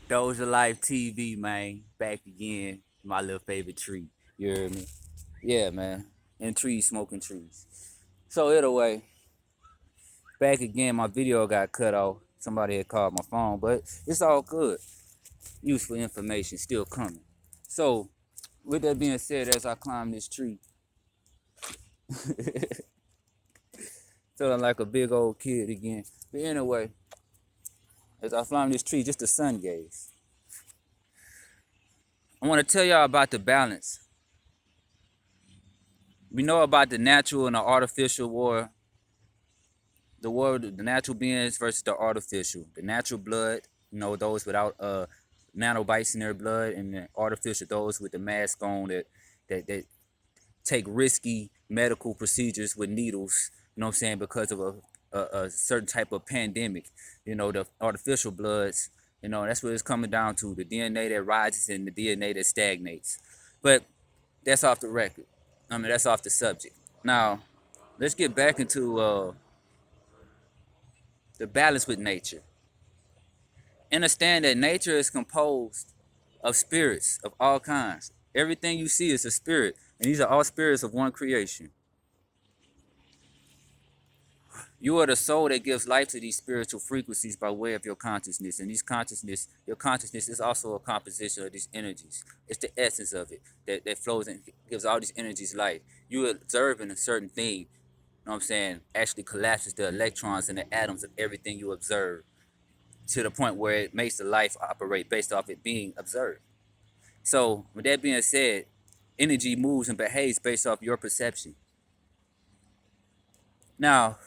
Dosha Lyfe TV, man. Back again. My little favorite tree. You hear me? Yeah, man. And trees, smoking trees. So either way, back again. My video got cut off. Somebody had called my phone, but it's all good. Useful information still coming. So, with that being said, as I climb this tree, feeling like a big old kid again. But anyway, as I climb this tree, just the sun gaze. I want to tell y'all about the balance. We know about the natural and the artificial war. The war, the natural beings versus the artificial. The natural blood, those without nanobites in their blood, and the artificial, those with the mask on that take risky medical procedures with needles. You know what I'm saying? Because of a certain type of pandemic. The artificial bloods. That's what it's coming down to. The DNA that rises and the DNA that stagnates. But that's off the record. I mean, that's off the subject. Now, let's get back into the balance with nature. Understand that nature is composed of spirits of all kinds. Everything you see is a spirit, and these are all spirits of one creation. You are the soul that gives life to these spiritual frequencies by way of your consciousness. And your consciousness is also a composition of these energies. It's the essence of it that flows and gives all these energies life. You observing a certain thing, you know what I'm saying, actually collapses the electrons and the atoms of everything you observe to the point where it makes the life operate based off it being observed. So, with that being said, energy moves and behaves based off your perception. Now,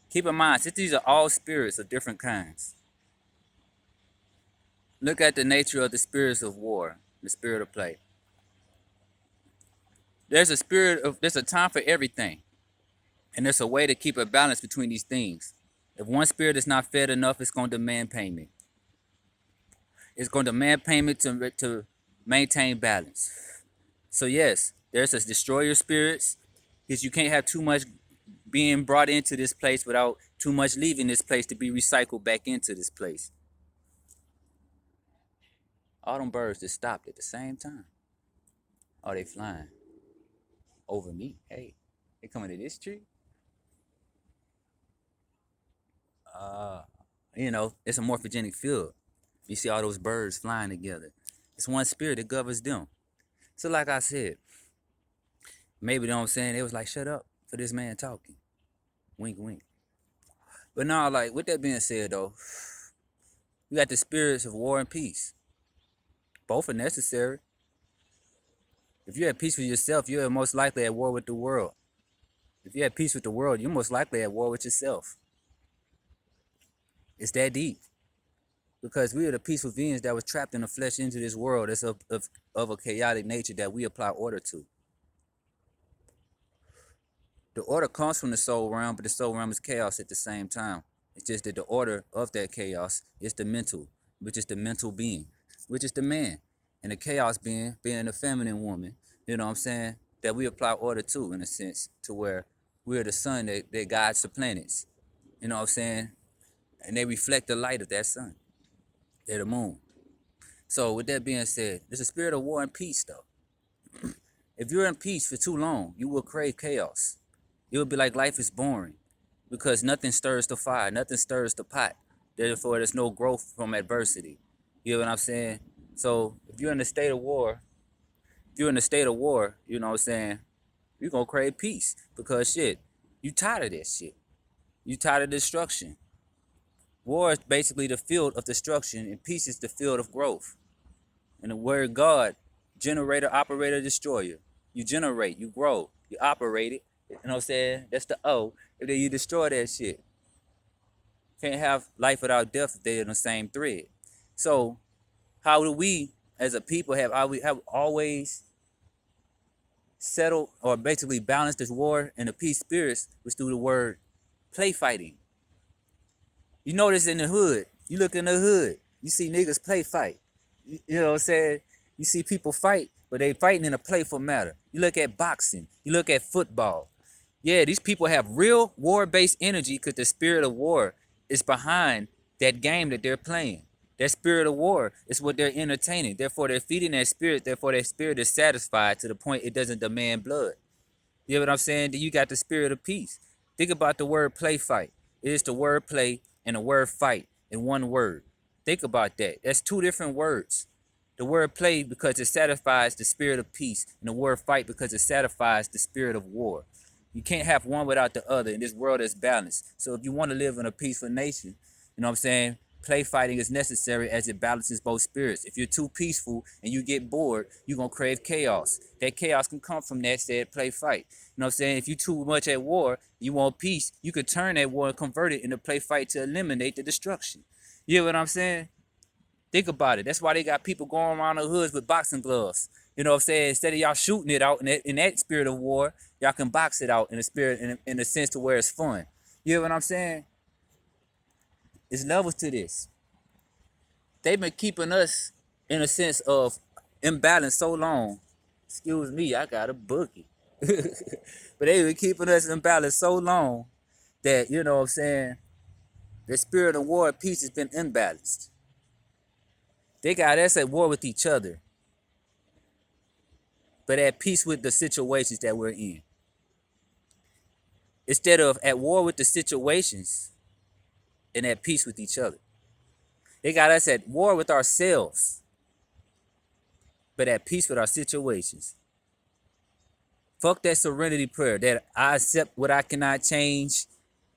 keep in mind, since these are all spirits of different kinds, look at the nature of the spirits of war, the spirit of play. There's a time for everything, and there's a way to keep a balance between these things. If one spirit is not fed enough, it's going to demand payment. It's going to demand payment to maintain balance. So yes, there's a destroyer spirits, because you can't have too much being brought into this place without too much leaving this place to be recycled back into this place. All them birds just stopped at the same time. Oh, they flying over me. Hey, they coming to this tree? Uh, it's a morphogenic field. You see all those birds flying together. It's one spirit that governs them. So like I said, maybe, you know what I'm saying, they was like, shut up for this man talking. Wink, wink. But now, like, with that being said, though, you got the spirits of war and peace. Both are necessary. If you're at peace with yourself, you're most likely at war with the world. If you're at peace with the world, you're most likely at war with yourself. It's that deep. Because we are the peaceful beings that was trapped in the flesh into this world that's of a chaotic nature that we apply order to. The order comes from the soul realm, but the soul realm is chaos at the same time. It's just that the order of that chaos is the mental, which is the mental being, which is the man. And the chaos being the feminine woman, you know what I'm saying, that we apply order to, in a sense, to where we're the sun that guides the planets. You know what I'm saying? And they reflect the light of that sun. They're the moon. So with that being said, there's a spirit of war and peace, though. If you're in peace for too long, you will crave chaos. It will be like life is boring because nothing stirs the fire, nothing stirs the pot. Therefore, there's no growth from adversity. You know what I'm saying? So if you're in a state of war, you know what I'm saying, you're going to crave peace because shit, you tired of this shit. You tired of destruction. War is basically the field of destruction, and peace is the field of growth. And the word God, generator, operator, destroyer. You generate, you grow, you operate it. You know what I'm saying? That's the O. And then you destroy that shit. Can't have life without death if they're in the same thread. So, how do we, as a people, have always settled or basically balanced this war and the peace spirits was through the word play fighting. You notice in the hood, you look in the hood, you see niggas play fight. You know what I'm saying? You see people fight, but they fighting in a playful manner. You look at boxing, you look at football. Yeah, these people have real war-based energy because the spirit of war is behind that game that they're playing. That spirit of war is what they're entertaining. Therefore, they're feeding that spirit. Therefore, that spirit is satisfied to the point it doesn't demand blood. You know what I'm saying? Then you got the spirit of peace. Think about the word play fight. It is the word play and the word fight in one word. Think about that. That's two different words. The word play because it satisfies the spirit of peace, and the word fight because it satisfies the spirit of war. You can't have one without the other, and this world is balanced. So if you want to live in a peaceful nation, you know what I'm saying? Play fighting is necessary as it balances both spirits. If you're too peaceful and you get bored, you're going to crave chaos. That chaos can come from that said play fight. You know what I'm saying? If you're too much at war, you want peace, you could turn that war and convert it into play fight to eliminate the destruction. You know what I'm saying? Think about it. That's why they got people going around the hoods with boxing gloves. You know what I'm saying? Instead of y'all shooting it out in that spirit of war, y'all can box it out in the spirit, in the sense to where it's fun. You know what I'm saying? It's levels to this. They've been keeping us in a sense of imbalance so long. Excuse me, I got a bookie. But they've been keeping us in balance so long that, you know what I'm saying, the spirit of war and peace has been imbalanced. They got us at war with each other, but at peace with the situations that we're in. Instead of at war with the situations and at peace with each other. They got us at war with ourselves, but at peace with our situations. Fuck that serenity prayer that I accept what I cannot change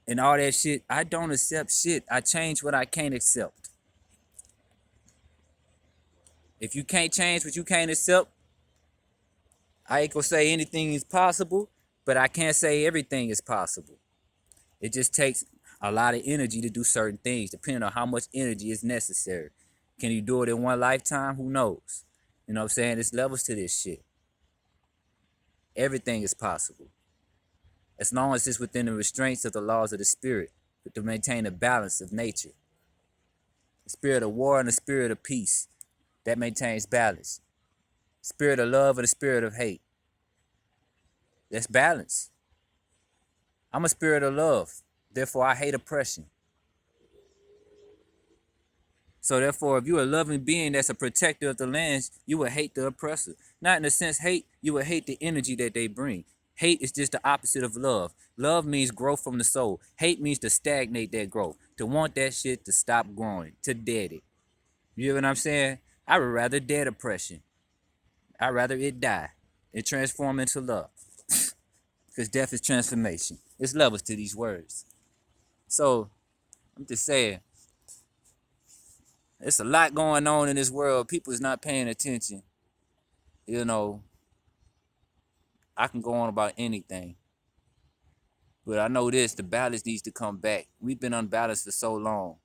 and all that shit. I don't accept shit. I change what I can't accept. If you can't change what you can't accept, I ain't gonna say anything is possible, but I can't say everything is possible. It just takes a lot of energy to do certain things, depending on how much energy is necessary. Can you do it in one lifetime? Who knows? You know what I'm saying? There's levels to this shit. Everything is possible. As long as it's within the restraints of the laws of the spirit, but to maintain a balance of nature. The spirit of war and the spirit of peace, that maintains balance. Spirit of love and the spirit of hate. That's balance. I'm a spirit of love. Therefore, I hate oppression. So therefore, if you're a loving being that's a protector of the lands, you would hate the oppressor. Not in the sense hate, you would hate the energy that they bring. Hate is just the opposite of love. Love means growth from the soul. Hate means to stagnate that growth, to want that shit to stop growing, to dead it. You know what I'm saying? I would rather dead oppression. I'd rather it die and transform into love. Because death is transformation. There's levels to these words. So, I'm just saying, there's a lot going on in this world. People is not paying attention. You know, I can go on about anything. But I know this, the balance needs to come back. We've been unbalanced for so long.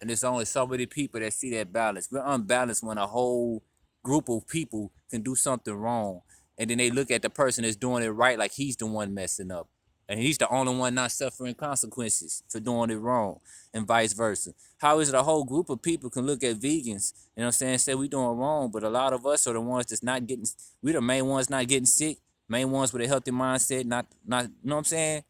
And there's only so many people that see that balance. We're unbalanced when a whole group of people can do something wrong. And then they look at the person that's doing it right like he's the one messing up. And he's the only one not suffering consequences for doing it wrong, and vice versa. How is it a whole group of people can look at vegans, you know what I'm saying, say we doing wrong, but a lot of us are the ones that's not getting, we the main ones not getting sick, main ones with a healthy mindset, not, you know what I'm saying?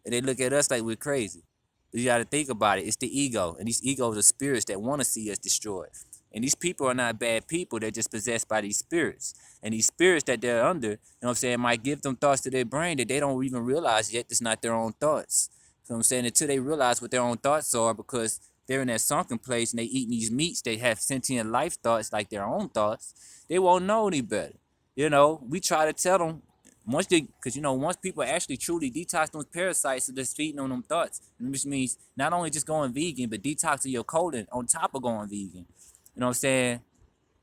And they look at us like we're crazy. But you got to think about it. It's the ego. And these egos are spirits that want to see us destroyed. And these people are not bad people. They're just possessed by these spirits. And these spirits that they're under, you know what I'm saying, might give them thoughts to their brain that they don't even realize yet it's not their own thoughts. You know what I'm saying? Until they realize what their own thoughts are, because they're in that sunken place and they eating these meats, they have sentient life thoughts like their own thoughts, they won't know any better. You know, we try to tell them, once they, because you know, once people actually truly detox those parasites, so just feeding on them thoughts, which means not only just going vegan, but detoxing your colon on top of going vegan. You know what I'm saying?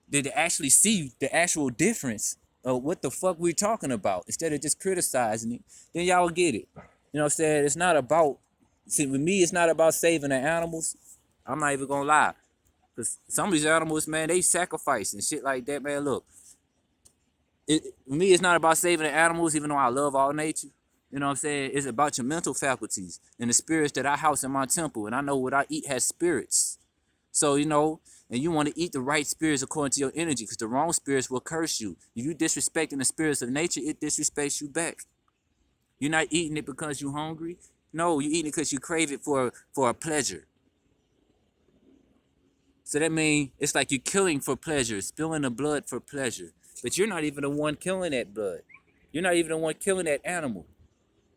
They actually see the actual difference of what the fuck we're talking about instead of just criticizing it. Then y'all get it. You know what I'm saying? It's not about, see, with me, it's not about saving the animals. I'm not even gonna lie, because some of these animals, man, they sacrifice and shit like that, man. Look. For me, it's not about saving the animals, even though I love all nature. You know what I'm saying? It's about your mental faculties and the spirits that I house in my temple. And I know what I eat has spirits. So, you know, and you want to eat the right spirits according to your energy, because the wrong spirits will curse you. If you disrespecting the spirits of nature, it disrespects you back. You're not eating it because you're hungry. No, you're eating it because you crave it for a pleasure. So that means it's like you're killing for pleasure, spilling the blood for pleasure. But you're not even the one killing that blood. You're not even the one killing that animal.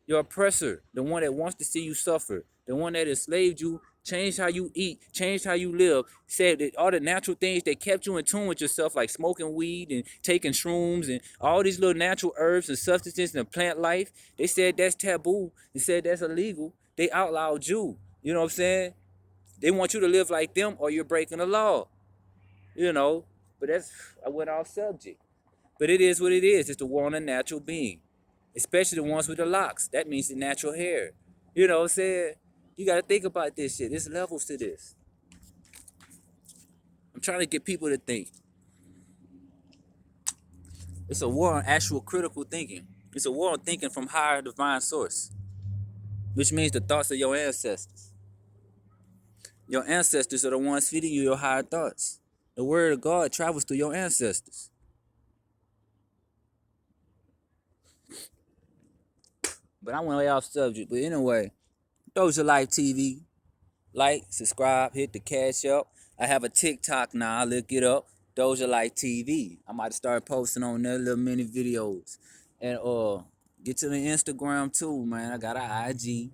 Your oppressor, the one that wants to see you suffer, the one that enslaved you, changed how you eat, changed how you live, said that all the natural things that kept you in tune with yourself, like smoking weed and taking shrooms and all these little natural herbs and substances and plant life, they said that's taboo. They said that's illegal. They outlawed you. You know what I'm saying? They want you to live like them or you're breaking the law. You know, but I went off subject. But it is what it is. It's the war on a natural being, especially the ones with the locks. That means the natural hair. You know what I'm saying? You got to think about this shit. There's levels to this. I'm trying to get people to think. It's a war on actual critical thinking. It's a war on thinking from higher divine source, which means the thoughts of your ancestors. Your ancestors are the ones feeding you your higher thoughts. The word of God travels through your ancestors. But I went way off subject. But anyway, Dosha Lyfe TV. Like, subscribe, hit the cash up. I have a TikTok now. Look it up. Dosha Lyfe TV. I might start posting on there little mini videos. And get to the Instagram too, man. I got an IG.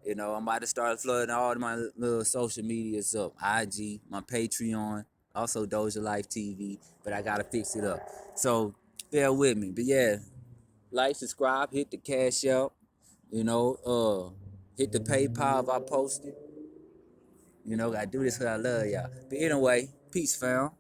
You know, I might start flooding all my little social medias up. IG, my Patreon, also Dosha Lyfe TV. But I gotta fix it up. So bear with me. But yeah, like, subscribe, hit the cash out. You know, hit the PayPal if I post it. You know, I do this because I love y'all. But anyway, peace, fam.